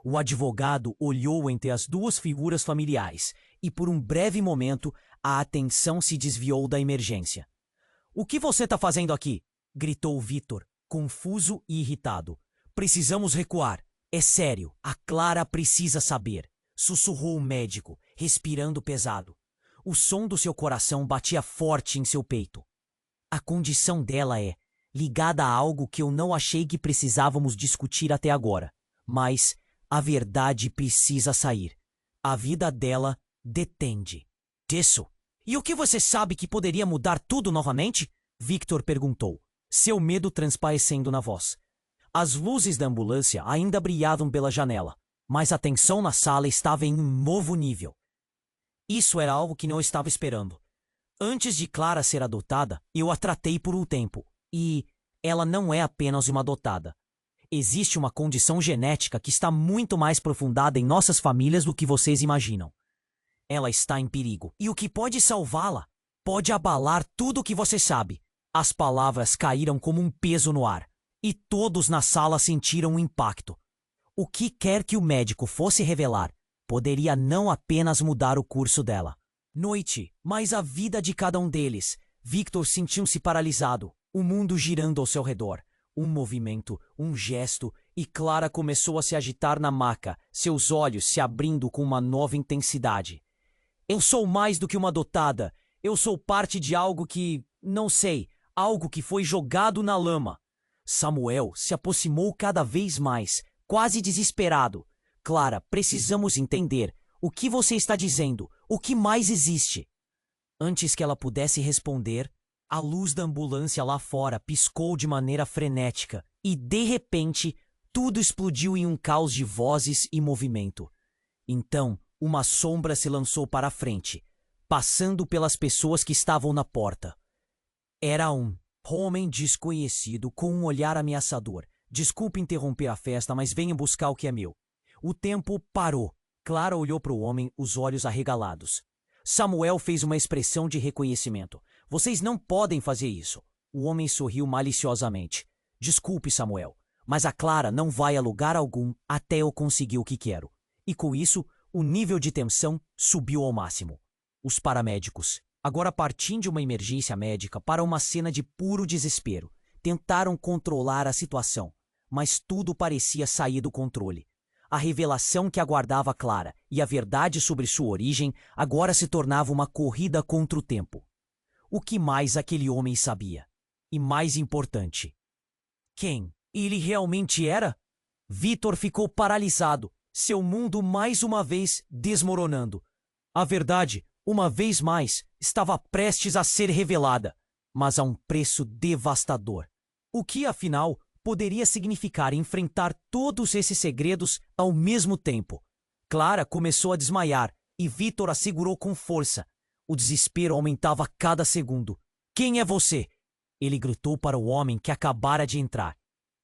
A: O advogado olhou entre as duas figuras familiares e, por um breve momento, a atenção se desviou da emergência. O que você está fazendo aqui? Gritou Victor, confuso e irritado. Precisamos recuar. É sério, a Clara precisa saber, sussurrou o médico, respirando pesado. O som do seu coração batia forte em seu peito. A condição dela é ligada a algo que eu não achei que precisávamos discutir até agora. Mas a verdade precisa sair. A vida dela depende disso. E o que você sabe que poderia mudar tudo novamente? Victor perguntou, seu medo transparecendo na voz. As luzes da ambulância ainda brilhavam pela janela, mas a tensão na sala estava em um novo nível. Isso era algo que não estava esperando. Antes de Clara ser adotada, eu a tratei por um tempo. E ela não é apenas uma adotada. Existe uma condição genética que está muito mais aprofundada em nossas famílias do que vocês imaginam. Ela está em perigo. E o que pode salvá-la pode abalar tudo o que você sabe. As palavras caíram como um peso no ar. E todos na sala sentiram o impacto. O que quer que o médico fosse revelar poderia não apenas mudar o curso dela. Noite, mas a vida de cada um deles. Victor sentiu-se paralisado, o mundo girando ao seu redor. Um movimento, um gesto, e Clara começou a se agitar na maca, seus olhos se abrindo com uma nova intensidade. Eu sou mais do que uma adotada. Eu sou parte de algo que, não sei, algo que foi jogado na lama. Samuel se aproximou cada vez mais, quase desesperado. Clara, precisamos entender. O que você está dizendo? O que mais existe? Antes que ela pudesse responder, a luz da ambulância lá fora piscou de maneira frenética e, de repente, tudo explodiu em um caos de vozes e movimento. Então, uma sombra se lançou para a frente, passando pelas pessoas que estavam na porta. Era um homem desconhecido com um olhar ameaçador. Desculpe interromper a festa, mas venha buscar o que é meu. O tempo parou. Clara olhou para o homem, os olhos arregalados. Samuel fez uma expressão de reconhecimento. Vocês não podem fazer isso. O homem sorriu maliciosamente. Desculpe, Samuel, mas a Clara não vai a lugar algum até eu conseguir o que quero. E com isso, o nível de tensão subiu ao máximo. Os paramédicos, agora partindo de uma emergência médica para uma cena de puro desespero, tentaram controlar a situação, mas tudo parecia sair do controle. A revelação que aguardava Clara e a verdade sobre sua origem agora se tornava uma corrida contra o tempo. O que mais aquele homem sabia? E mais importante, quem ele realmente era? Victor ficou paralisado, seu mundo mais uma vez desmoronando. A verdade, uma vez mais, estava prestes a ser revelada, mas a um preço devastador. O que, afinal, poderia significar enfrentar todos esses segredos ao mesmo tempo? Clara começou a desmaiar e Victor a segurou com força. O desespero aumentava a cada segundo. Quem é você? Ele gritou para o homem que acabara de entrar.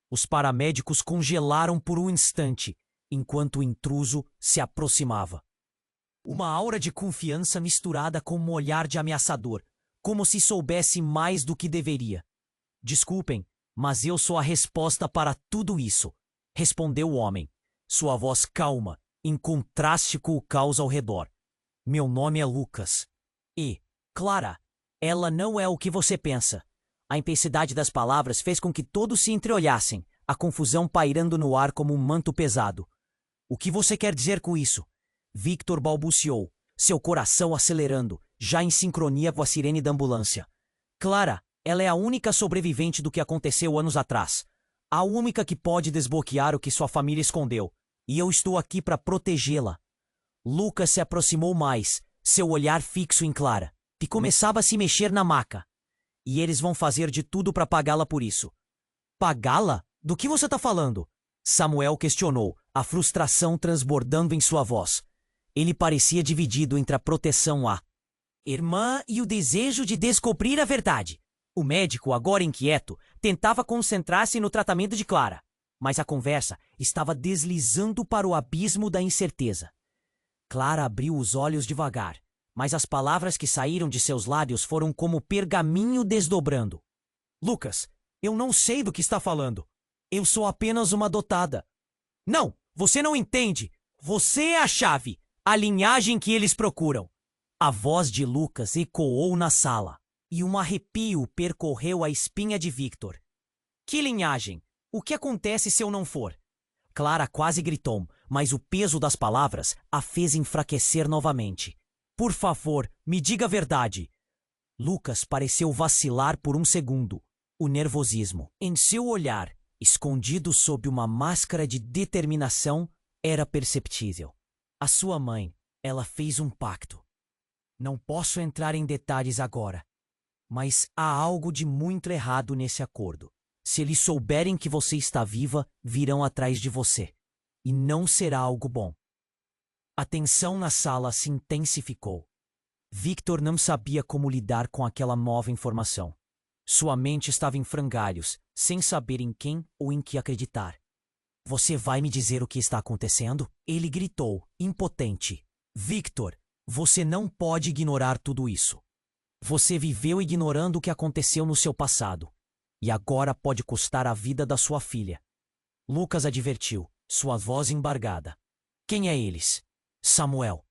A: Os paramédicos congelaram por um instante, enquanto o intruso se aproximava. Uma aura de confiança misturada com um olhar de ameaçador, como se soubesse mais do que deveria. Desculpem, mas eu sou a resposta para tudo isso, respondeu o homem, sua voz calma, em contraste com o caos ao redor. Meu nome é Lucas. E, Clara, ela não é o que você pensa. A intensidade das palavras fez com que todos se entreolhassem, a confusão pairando no ar como um manto pesado. O que você quer dizer com isso? Victor balbuciou, seu coração acelerando, já em sincronia com a sirene da ambulância. Clara, ela é a única sobrevivente do que aconteceu anos atrás. A única que pode desbloquear o que sua família escondeu. E eu estou aqui para protegê-la. Lucas se aproximou mais, seu olhar fixo em Clara, que começava a se mexer na maca. E eles vão fazer de tudo para pagá-la por isso. Pagá-la? Do que você está falando? Samuel questionou, a frustração transbordando em sua voz. Ele parecia dividido entre a proteção à irmã e o desejo de descobrir a verdade. O médico, agora inquieto, tentava concentrar-se no tratamento de Clara, mas a conversa estava deslizando para o abismo da incerteza. Clara abriu os olhos devagar, mas as palavras que saíram de seus lábios foram como pergaminho desdobrando. Lucas, eu não sei do que está falando. Eu sou apenas uma adotada. Não, você não entende. Você é a chave, a linhagem que eles procuram. A voz de Lucas ecoou na sala, e um arrepio percorreu a espinha de Victor. Que linhagem? O que acontece se eu não for? Clara quase gritou, mas o peso das palavras a fez enfraquecer novamente. Por favor, me diga a verdade. Lucas pareceu vacilar por um segundo. O nervosismo em seu olhar, escondido sob uma máscara de determinação, era perceptível. A sua mãe, ela fez um pacto. Não posso entrar em detalhes agora, mas há algo de muito errado nesse acordo. Se eles souberem que você está viva, virão atrás de você. E não será algo bom. A tensão na sala se intensificou. Victor não sabia como lidar com aquela nova informação. Sua mente estava em frangalhos, sem saber em quem ou em que acreditar. Você vai me dizer o que está acontecendo? Ele gritou, impotente. Victor, você não pode ignorar tudo isso. Você viveu ignorando o que aconteceu no seu passado. E agora pode custar a vida da sua filha. Lucas advertiu, sua voz embargada. Quem é eles? Samuel.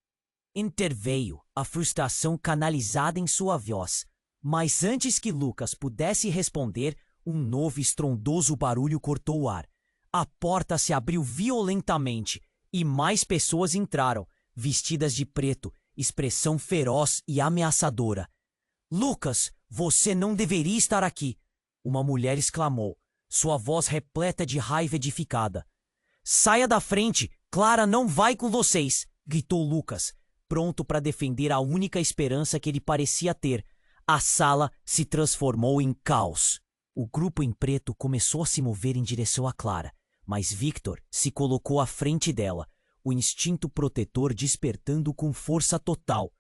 A: Interveio, a frustração canalizada em sua voz. Mas antes que Lucas pudesse responder, um novo estrondoso barulho cortou o ar. A porta se abriu violentamente e mais pessoas entraram, vestidas de preto, expressão feroz e ameaçadora. Lucas, você não deveria estar aqui! Uma mulher exclamou, sua voz repleta de raiva edificada. Saia da frente! Clara não vai com vocês! Gritou Lucas, pronto para defender a única esperança que ele parecia ter. A sala se transformou em caos. O grupo em preto começou a se mover em direção a Clara, mas Victor se colocou à frente dela, o instinto protetor despertando com força total.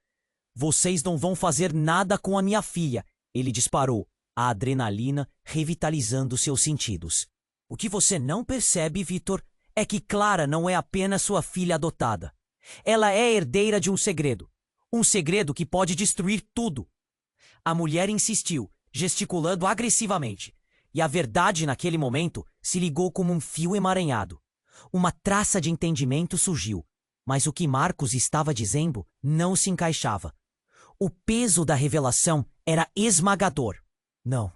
A: Vocês não vão fazer nada com a minha filha, ele disparou, a adrenalina revitalizando seus sentidos. O que você não percebe, Victor, é que Clara não é apenas sua filha adotada. Ela é herdeira de um segredo que pode destruir tudo. A mulher insistiu, gesticulando agressivamente, e a verdade naquele momento se ligou como um fio emaranhado. Uma traça de entendimento surgiu, mas o que Marcos estava dizendo não se encaixava. O peso da revelação era esmagador. Não,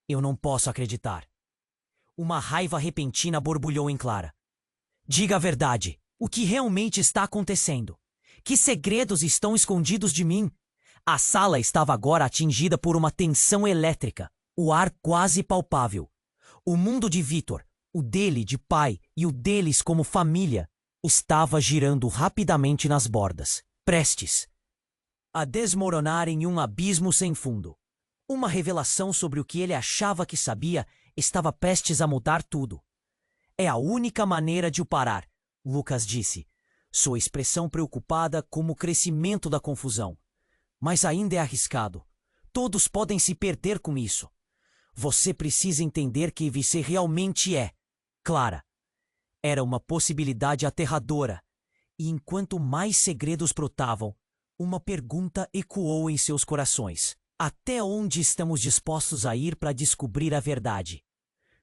A: eu não posso acreditar. Uma raiva repentina borbulhou em Clara. Diga a verdade. O que realmente está acontecendo? Que segredos estão escondidos de mim? A sala estava agora atingida por uma tensão elétrica, o ar quase palpável. O mundo de Victor, o dele de pai e o deles como família, estava girando rapidamente nas bordas, prestes a desmoronar em um abismo sem fundo. Uma revelação sobre o que ele achava que sabia estava prestes a mudar tudo. É a única maneira de o parar, Lucas disse, sua expressão preocupada como o crescimento da confusão. Mas ainda é arriscado. Todos podem se perder com isso. Você precisa entender quem você realmente é, Clara. Era uma possibilidade aterradora, e enquanto mais segredos brotavam, uma pergunta ecoou em seus corações. Até onde estamos dispostos a ir para descobrir a verdade?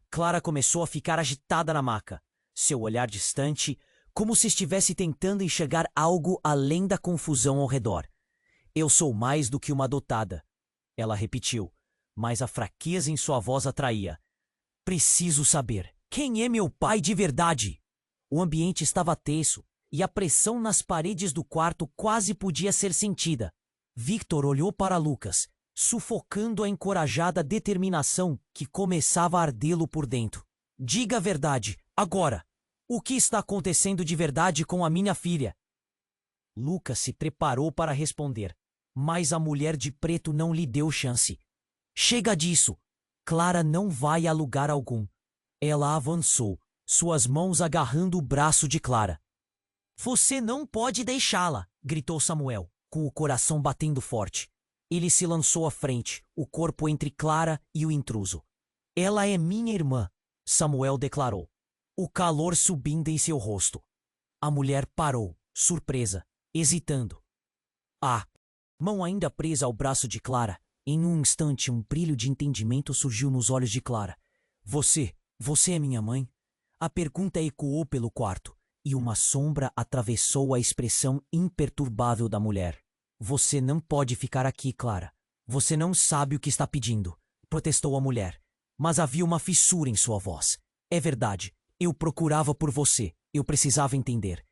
A: Clara começou a ficar agitada na maca, seu olhar distante, como se estivesse tentando enxergar algo além da confusão ao redor. Eu sou mais do que uma adotada, ela repetiu, mas a fraqueza em sua voz atraía. Preciso saber. Quem é meu pai de verdade? O ambiente estava tenso e a pressão nas paredes do quarto quase podia ser sentida. Victor olhou para Lucas, sufocando a encorajada determinação que começava a ardê-lo por dentro. Diga a verdade, agora. O que está acontecendo de verdade com a minha filha? Lucas se preparou para responder, mas a mulher de preto não lhe deu chance. Chega disso. Clara não vai a lugar algum. Ela avançou, suas mãos agarrando o braço de Clara. Você não pode deixá-la, gritou Samuel, com o coração batendo forte. Ele se lançou à frente, o corpo entre Clara e o intruso. Ela é minha irmã, Samuel declarou, o calor subindo em seu rosto. A mulher parou, surpresa, hesitando. A mão ainda presa ao braço de Clara. Em um instante, um brilho de entendimento surgiu nos olhos de Clara. Você é minha mãe? A pergunta ecoou pelo quarto, e uma sombra atravessou a expressão imperturbável da mulher. Você não pode ficar aqui, Clara. Você não sabe o que está pedindo, protestou a mulher. Mas havia uma fissura em sua voz. É verdade, eu procurava por você, eu precisava entender.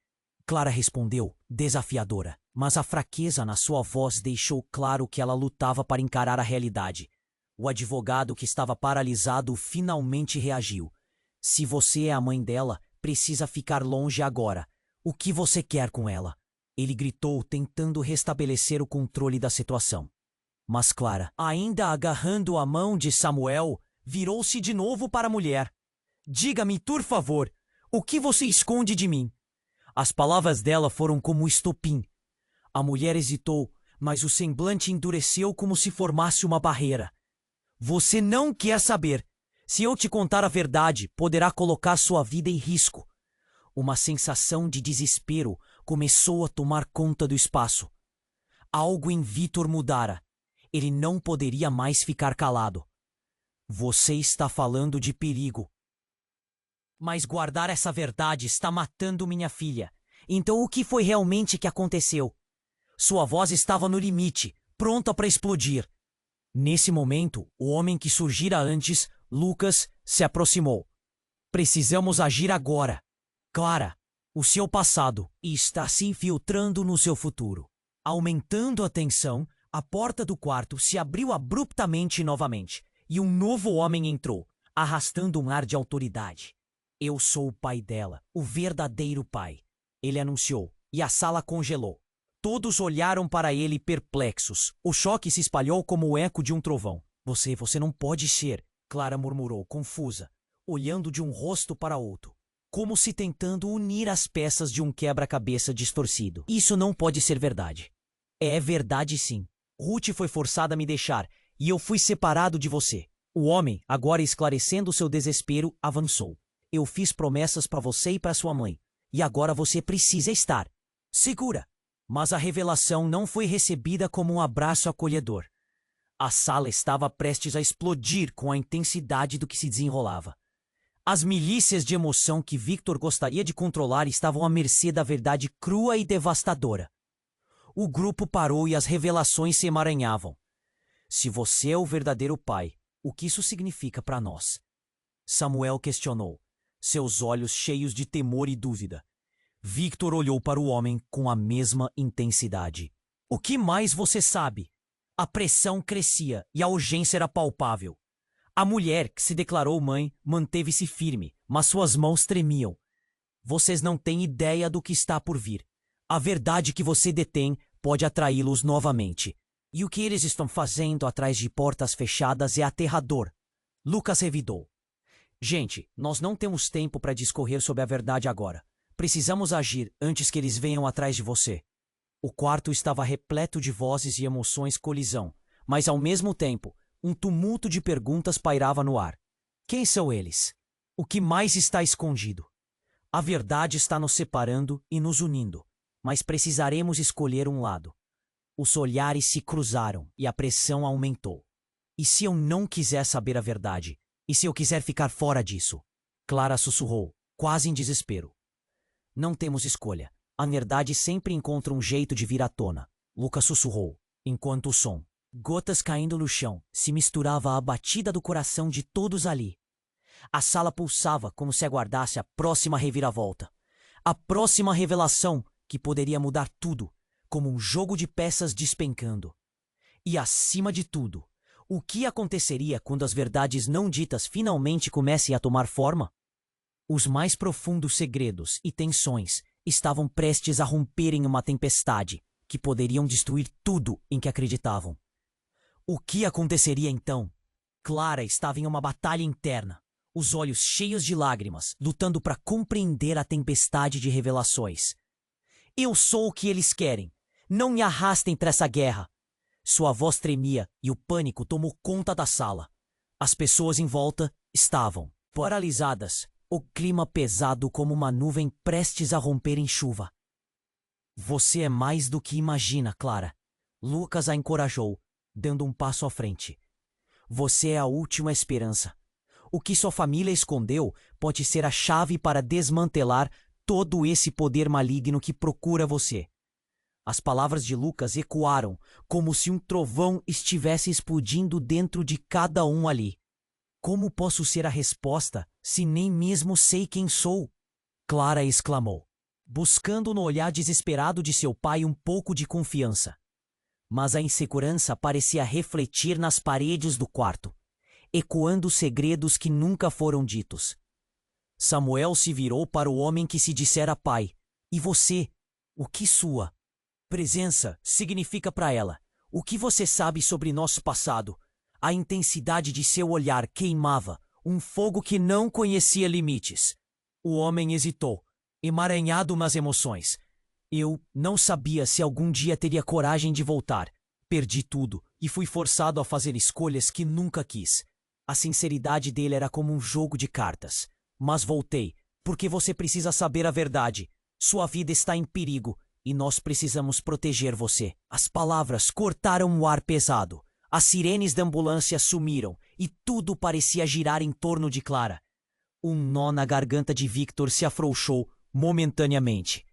A: Clara respondeu, desafiadora, mas a fraqueza na sua voz deixou claro que ela lutava para encarar a realidade. O advogado, que estava paralisado, finalmente reagiu. Se você é a mãe dela, precisa ficar longe agora. O que você quer com ela? Ele gritou, tentando restabelecer o controle da situação. Mas Clara, ainda agarrando a mão de Samuel, virou-se de novo para a mulher. Diga-me, por favor, o que você esconde de mim? As palavras dela foram como estopim. A mulher hesitou, mas o semblante endureceu como se formasse uma barreira. Você não quer saber. Se eu te contar a verdade, poderá colocar sua vida em risco. Uma sensação de desespero começou a tomar conta do espaço. Algo em Victor mudara. Ele não poderia mais ficar calado. Você está falando de perigo. Mas guardar essa verdade está matando minha filha. Então o que foi realmente que aconteceu? Sua voz estava no limite, pronta para explodir. Nesse momento, o homem que surgira antes, Lucas, se aproximou. Precisamos agir agora. Clara, o seu passado está se infiltrando no seu futuro. Aumentando a tensão, a porta do quarto se abriu abruptamente novamente, e um novo homem entrou, arrastando um ar de autoridade. Eu sou o pai dela, o verdadeiro pai, ele anunciou, e a sala congelou. Todos olharam para ele perplexos. O choque se espalhou como o eco de um trovão. Você não pode ser, Clara murmurou, confusa, olhando de um rosto para outro, como se tentando unir as peças de um quebra-cabeça distorcido. Isso não pode ser verdade. É verdade sim. Ruth foi forçada a me deixar, e eu fui separado de você. O homem, agora esclarecendo seu desespero, avançou. Eu fiz promessas para você e para sua mãe, e agora você precisa estar segura. Mas a revelação não foi recebida como um abraço acolhedor. A sala estava prestes a explodir com a intensidade do que se desenrolava. As milícias de emoção que Victor gostaria de controlar estavam à mercê da verdade crua e devastadora. O grupo parou e as revelações se emaranhavam. Se você é o verdadeiro pai, o que isso significa para nós? Samuel questionou, seus olhos cheios de temor e dúvida. Victor olhou para o homem com a mesma intensidade. O que mais você sabe? A pressão crescia e a urgência era palpável. A mulher, que se declarou mãe, manteve-se firme, mas suas mãos tremiam. Vocês não têm ideia do que está por vir. A verdade que você detém pode atraí-los novamente. E o que eles estão fazendo atrás de portas fechadas é aterrador. Lucas revidou. Gente, nós não temos tempo para discorrer sobre a verdade agora. Precisamos agir antes que eles venham atrás de você. O quarto estava repleto de vozes e emoções colisão, mas ao mesmo tempo, um tumulto de perguntas pairava no ar. Quem são eles? O que mais está escondido? A verdade está nos separando e nos unindo, mas precisaremos escolher um lado. Os olhares se cruzaram e a pressão aumentou. E se eu não quiser saber a verdade? E se eu quiser ficar fora disso? Clara sussurrou, quase em desespero. Não temos escolha. A verdade sempre encontra um jeito de vir à tona. Lucas sussurrou, enquanto o som, gotas caindo no chão, se misturava à batida do coração de todos ali. A sala pulsava como se aguardasse a próxima reviravolta. A próxima revelação que poderia mudar tudo, como um jogo de peças despencando. E acima de tudo, o que aconteceria quando as verdades não ditas finalmente comecem a tomar forma? Os mais profundos segredos e tensões estavam prestes a romper em uma tempestade que poderiam destruir tudo em que acreditavam. O que aconteceria então? Clara estava em uma batalha interna, os olhos cheios de lágrimas, lutando para compreender a tempestade de revelações. Eu sou o que eles querem. Não me arrastem para essa guerra. Sua voz tremia e o pânico tomou conta da sala. As pessoas em volta estavam paralisadas, o clima pesado como uma nuvem prestes a romper em chuva. Você é mais do que imagina, Clara. Lucas a encorajou, dando um passo à frente. Você é a última esperança. O que sua família escondeu pode ser a chave para desmantelar todo esse poder maligno que procura você. As palavras de Lucas ecoaram, como se um trovão estivesse explodindo dentro de cada um ali. Como posso ser a resposta, se nem mesmo sei quem sou? Clara exclamou, buscando no olhar desesperado de seu pai um pouco de confiança. Mas a insegurança parecia refletir nas paredes do quarto, ecoando segredos que nunca foram ditos. Samuel se virou para o homem que se dissera pai. E você? O que sua presença significa para ela? O que você sabe sobre nosso passado? A intensidade de seu olhar queimava, um fogo que não conhecia limites. O homem hesitou, emaranhado nas emoções. Eu não sabia se algum dia teria coragem de voltar. Perdi tudo e fui forçado a fazer escolhas que nunca quis. A sinceridade dele era como um jogo de cartas. Mas voltei, porque você precisa saber a verdade. Sua vida está em perigo e nós precisamos proteger você. As palavras cortaram o ar pesado. As sirenes da ambulância sumiram e tudo parecia girar em torno de Clara. Um nó na garganta de Victor se afrouxou momentaneamente.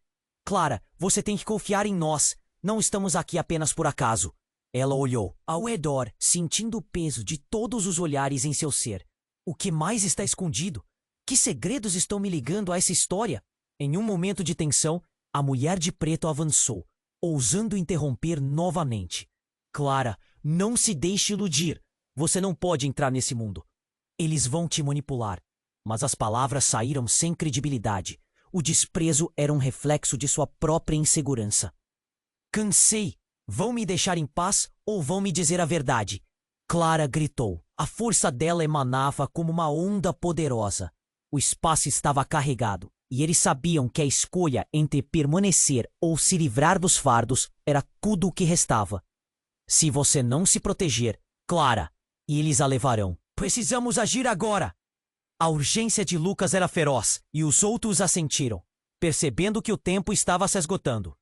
A: Clara, você tem que confiar em nós. Não estamos aqui apenas por acaso. Ela olhou ao redor, sentindo o peso de todos os olhares em seu ser. O que mais está escondido? Que segredos estão me ligando a essa história? Em um momento de tensão, a mulher de preto avançou, ousando interromper novamente. Clara, não se deixe iludir. Você não pode entrar nesse mundo. Eles vão te manipular. Mas as palavras saíram sem credibilidade. O desprezo era um reflexo de sua própria insegurança. Cansei. Vão me deixar em paz ou vão me dizer a verdade? Clara gritou. A força dela emanava como uma onda poderosa. O espaço estava carregado, e eles sabiam que a escolha entre permanecer ou se livrar dos fardos era tudo o que restava. Se você não se proteger, Clara, eles a levarão. Precisamos agir agora! A urgência de Lucas era feroz, e os outros a sentiram, percebendo que o tempo estava se esgotando.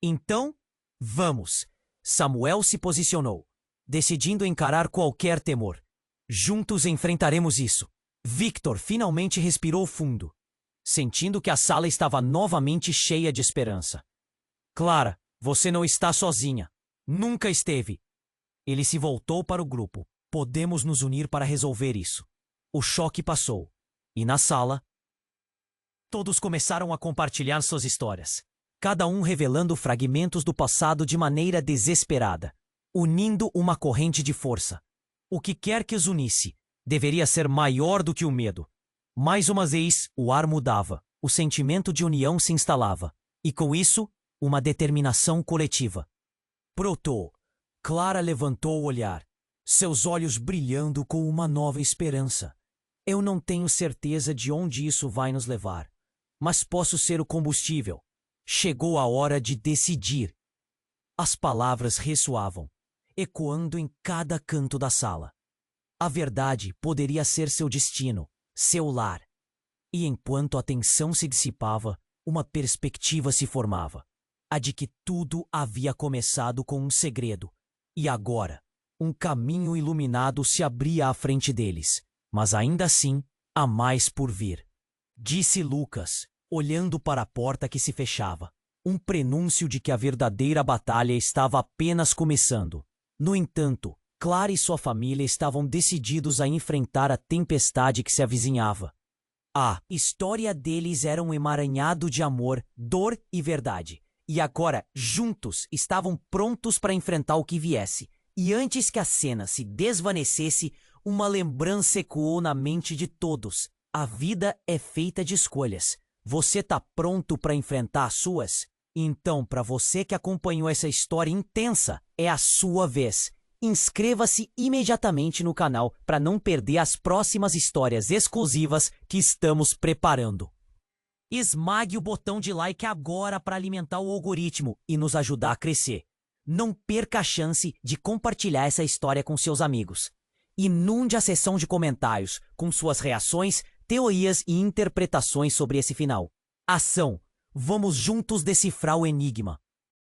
A: Então, vamos! Samuel se posicionou, decidindo encarar qualquer temor. Juntos enfrentaremos isso. Victor finalmente respirou fundo, sentindo que a sala estava novamente cheia de esperança. Clara, você não está sozinha. Nunca esteve. Ele se voltou para o grupo. Podemos nos unir para resolver isso. O choque passou, e na sala, todos começaram a compartilhar suas histórias, cada um revelando fragmentos do passado de maneira desesperada, unindo uma corrente de força. O que quer que os unisse deveria ser maior do que o medo. Mais uma vez, o ar mudava, o sentimento de união se instalava, e com isso, uma determinação coletiva. Brotou. Clara levantou o olhar, seus olhos brilhando com uma nova esperança. Eu não tenho certeza de onde isso vai nos levar, mas posso ser o combustível. Chegou a hora de decidir. As palavras ressoavam, ecoando em cada canto da sala. A verdade poderia ser seu destino, seu lar. E enquanto a tensão se dissipava, uma perspectiva se formava. A de que tudo havia começado com um segredo. E agora, um caminho iluminado se abria à frente deles. Mas ainda assim, há mais por vir. Disse Lucas, olhando para a porta que se fechava. Um prenúncio de que a verdadeira batalha estava apenas começando. No entanto, Clara e sua família estavam decididos a enfrentar a tempestade que se avizinhava. A história deles era um emaranhado de amor, dor e verdade. E agora, juntos, estavam prontos para enfrentar o que viesse. E antes que a cena se desvanecesse, uma lembrança ecoou na mente de todos. A vida é feita de escolhas. Você tá pronto para enfrentar as suas? Então, para você que acompanhou essa história intensa, é a sua vez. Inscreva-se imediatamente no canal para não perder as próximas histórias exclusivas que estamos preparando. Esmague o botão de like agora para alimentar o algoritmo e nos ajudar a crescer. Não perca a chance de compartilhar essa história com seus amigos. Inunde a seção de comentários com suas reações, teorias e interpretações sobre esse final. Ação! Vamos juntos decifrar o enigma.